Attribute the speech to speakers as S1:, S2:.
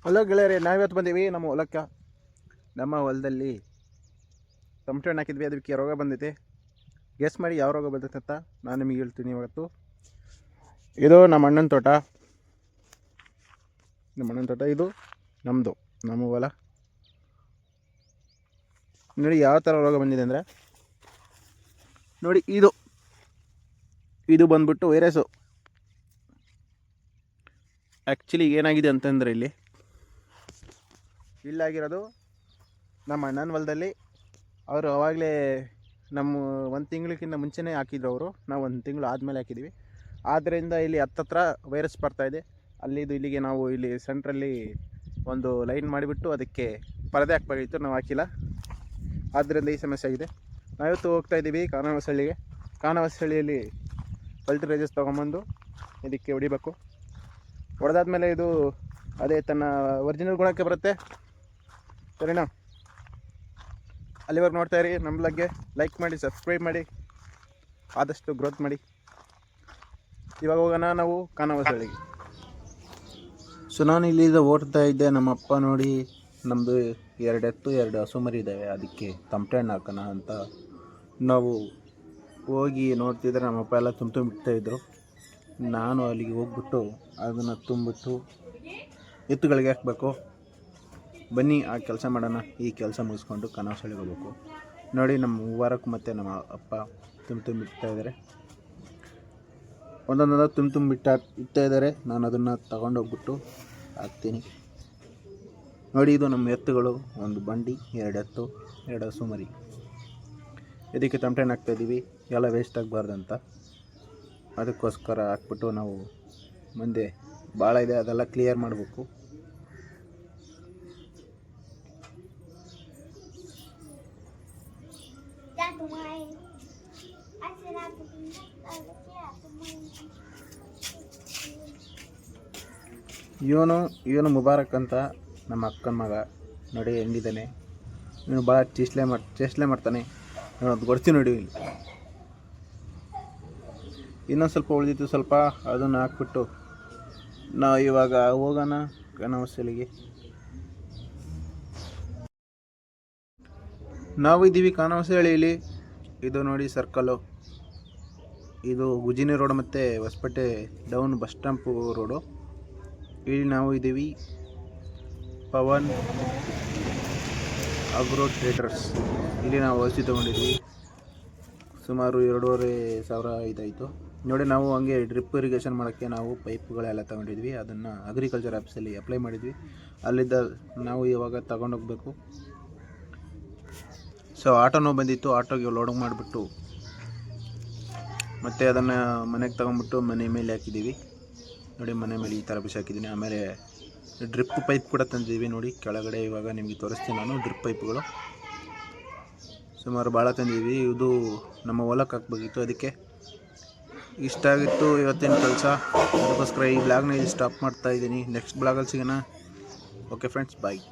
S1: Hello ಗೆಳೆಯರೆ, ನಾವಿವತ್ತು ಬಂದೀವಿ ನಮ್ಮ ಹೊಲಕ್ಕೆ. ನಮ್ಮ ಹೊಲದಲ್ಲಿ ಟೊಮೆಟೊ ಹಣ್ಣು ಹಾಕಿದ್ವಿ, ಅದಕ್ಕೆ ರೋಗ ಬಂದೈತೆ. ಗೆಸ್ ಮಾಡಿ ಯಾವ ರೋಗ ಬಂದೈತೆ ಅಂತ ನಾನು ನಿಮಗೆ ಹೇಳ್ತೀನಿ ಇವತ್ತು. ಇದು ನಮ್ಮ ಅಣ್ಣನ ತೋಟ. ಇದು ನಮ್ಮ ಹೊಲ. ನೋಡಿ ಯಾವ ಥರ ರೋಗ ಬಂದಿದೆ ಅಂದರೆ, ನೋಡಿ ಇದು ಬಂದ್ಬಿಟ್ಟು ವೈರಸ್ಸು. ಆ್ಯಕ್ಚುಲಿ ಏನಾಗಿದೆ ಅಂತಂದರೆ ಇಲ್ಲಾಗಿರೋದು ನಮ್ಮ ಅಣ್ಣನ ಹೊಲದಲ್ಲಿ. ಅವರು ಅವಾಗಲೇ ನಮ್ಮ 1 ತಿಂಗಳಿಗಿಂತ ಮುಂಚೆನೇ ಹಾಕಿದ್ರು ಅವರು. ನಾವು 1 ತಿಂಗಳು ಆದಮೇಲೆ ಹಾಕಿದ್ದೀವಿ. ಆದ್ದರಿಂದ ಇಲ್ಲಿ ಹತ್ತತ್ರ ವೈರಸ್ ಬರ್ತಾಯಿದೆ. ಇಲ್ಲಿಗೆ ನಾವು ಇಲ್ಲಿ ಸೆಂಟ್ರಲ್ಲಿ ಒಂದು ಲೈನ್ ಮಾಡಿಬಿಟ್ಟು ಅದಕ್ಕೆ ಪರದೆ ಹಾಕಬೇಕಾಗಿತ್ತು, ನಾವು ಹಾಕಿಲ್ಲ. ಆದ್ದರಿಂದ ಈ ಸಮಸ್ಯೆ ಆಗಿದೆ. ನಾವಿವತ್ತು ಹೋಗ್ತಾಯಿದ್ದೀವಿ ಖಾನಾವಸಳ್ಳಿಗೆ. ಖಾನಾವಸಳ್ಳಿಯಲ್ಲಿ ಫರ್ಟಿಲೈಸರ್ಸ್ ತೊಗೊಂಬಂದು ಇದಕ್ಕೆ ಹೊಡಿಬೇಕು. ಹೊಡೆದಾದ್ಮೇಲೆ ಇದು ಅದೇ ತನ್ನ ಒರಿಜಿನಲ್ ಗುಣಕ್ಕೆ ಬರುತ್ತೆ. ಸರಿನಾ? ಅಲ್ಲಿವರೆಗೆ ನೋಡ್ತಾ ಇರಿ. ನಮ್ಮ ಬ್ಲಾಗ್ಗೆ ಲೈಕ್ ಮಾಡಿ, ಸಬ್ಸ್ಕ್ರೈಬ್ ಮಾಡಿ, ಆದಷ್ಟು ಗ್ರೋತ್ ಮಾಡಿ. ಇವಾಗ ಹೋಗೋಣ ನಾವು ಖಾನಾವಸಳ್ಳಿಗೆ. ಸೊ ನಾನು ಇಲ್ಲಿಂದ ಓಡ್ತಾ ಇದ್ದೆ. ನಮ್ಮಪ್ಪ ನೋಡಿ, ನಮ್ಮದು 2 ಎತ್ತು 2 ಹಸು ಮರಿ ಇದ್ದಾವೆ, ಅದಕ್ಕೆ ಟೊಮೆಟೊ ಹಣ್ಣು ಹಾಕೋಣ ಅಂತ ನಾವು ಹೋಗಿ ನೋಡ್ತಿದ್ರೆ ನಮ್ಮಪ್ಪ ಎಲ್ಲ ತುಂಬಿಡ್ತಾಯಿದ್ರು. ನಾನು ಅಲ್ಲಿಗೆ ಹೋಗ್ಬಿಟ್ಟು ಅದನ್ನು ತುಂಬಿಟ್ಟು ಎತ್ತುಗಳಿಗೆ ಹಾಕಬೇಕು. ಬನ್ನಿ ಆ ಕೆಲಸ ಮಾಡೋಣ. ಈ ಕೆಲಸ ಮುಗಿಸ್ಕೊಂಡು ಖಾನಾವಸಳ್ಳಿಗೆ ಹೋಗ್ಬೇಕು. ನೋಡಿ, ನಮ್ಮ ಮೂವರಕ್ಕೂ ಮತ್ತು ನಮ್ಮ ಅಪ್ಪ ತುಂಬಿಡ್ತಾ ಇದ್ದಾರೆ. ಒಂದೊಂದೊಂದು ಇಡ್ತಾ ಇದ್ದಾರೆ. ನಾನು ಅದನ್ನು ತಗೊಂಡೋಗ್ಬಿಟ್ಟು ಹಾಕ್ತೀನಿ. ನೋಡಿ, ಇದು ನಮ್ಮ ಎತ್ತುಗಳು. 1 ಬಂಡಿ, 2 ಎತ್ತು 2 ಹಸು ಮರಿ. ಇದಕ್ಕೆ ಟೊಮೆಟೊ ಹಣ್ಣು ಹಾಕ್ತಾಯಿದ್ದೀವಿ, ಎಲ್ಲ ವೇಸ್ಟ್ ಆಗಬಾರ್ದಂತ. ಅದಕ್ಕೋಸ್ಕರ ಹಾಕ್ಬಿಟ್ಟು ನಾವು ಮುಂದೆ ಭಾಳ ಇದೆ, ಅದೆಲ್ಲ ಕ್ಲಿಯರ್ ಮಾಡಬೇಕು. ಇವನು ಮುಬಾರಕ್ ಅಂತ ನಮ್ಮ ಅಕ್ಕನ ಮಗ. ನೋಡಿ ಹೆಂಗಿದ್ದಾನೆ. ಇವನು ಭಾಳ ಚೇಷ್ಟಲೆ ಮಾಡ್ತಾನೆ. ನಾನು ಅದು ಕೊಡ್ತೀನಿ ನೋಡಿ. ಇನ್ನೊಂದು ಸ್ವಲ್ಪ ಉಳಿದಿತ್ತು, ಸ್ವಲ್ಪ ಅದನ್ನು ಹಾಕ್ಬಿಟ್ಟು ನಾವು ಇವಾಗ ಹೋಗೋಣ ಖಾನಾವಸಳ್ಳಿಗೆ. ನಾವು ಇದ್ದೀವಿ ಖಾನಾವಸಳ್ಳಿಯಲ್ಲಿ. ಇದು ನೋಡಿ ಸರ್ಕಲ್ಲು. ಇದು ಗುಜಿನಿ ರೋಡ್ ಮತ್ತು Hosapete down bus stand road. ಇಲ್ಲಿ ನಾವು ಇದ್ದೀವಿ ಪವನ್ ಆಗ್ರೋ ಟ್ರೇಡರ್ಸ್. ಇಲ್ಲಿ ನಾವು ಔಷಧಿ ತೊಗೊಂಡಿದ್ವಿ. ಸುಮಾರು 2,500 ಇದಾಯಿತು. ನೋಡಿ, ನಾವು ಹಂಗೆ ಡ್ರಿಪ್ ಇರಿಗೇಷನ್ ಮಾಡೋಕ್ಕೆ ನಾವು ಪೈಪ್ಗಳೆಲ್ಲ ತೊಗೊಂಡಿದ್ವಿ. ಅದನ್ನು ಅಗ್ರಿಕಲ್ಚರ್ ಆಫೀಸಲ್ಲಿ ಅಪ್ಲೈ ಮಾಡಿದ್ವಿ. ಅಲ್ಲಿದ್ದ ನಾವು ಇವಾಗ ತಗೊಂಡೋಗ್ಬೇಕು. ಸೊ ಆಟೋನೂ ಬಂದಿತ್ತು, ಆಟೋಗೆ ಲೋಡ್ ಮಾಡಿಬಿಟ್ಟು ಮತ್ತು ಅದನ್ನು ಮನೆಗೆ ತಗೊಂಡ್ಬಿಟ್ಟು ಮನೆ ಮೇಲೆ ಹಾಕಿದ್ದೀವಿ. ನೋಡಿ, ಮನೆ ಮೇಲೆ ಈ ಥರ ಬಿಸಾಕಿದ್ದೀನಿ. ಆಮೇಲೆ ಡ್ರಿಪ್ ಪೈಪ್ ಕೂಡ ತಂದಿದ್ದೀವಿ. ನೋಡಿ ಕೆಳಗಡೆ ಇವಾಗ ನಿಮಗೆ ತೋರಿಸ್ತೀನಿ ನಾನು. ಡ್ರಿಪ್ ಪೈಪ್ಗಳು ಸುಮಾರು ಭಾಳ ತಂದಿದ್ದೀವಿ. ಇದು ನಮ್ಮ ಹೊಲಕ್ಕೆ ಹಾಕಬೇಕಿತ್ತು, ಅದಕ್ಕೆ ಇಷ್ಟ ಆಗಿತ್ತು ಇವತ್ತಿನ ಕೆಲಸ. ಅದಕ್ಕೋಸ್ಕರ ಈ ಬ್ಲಾಗ್ನ ಇಲ್ಲಿ ಸ್ಟಾಪ್ ಮಾಡ್ತಾಯಿದ್ದೀನಿ. ನೆಕ್ಸ್ಟ್ ಬ್ಲಾಗಲ್ಲಿ ಸಿಗೋಣ. ಓಕೆ ಫ್ರೆಂಡ್ಸ್, ಬಾಯ್.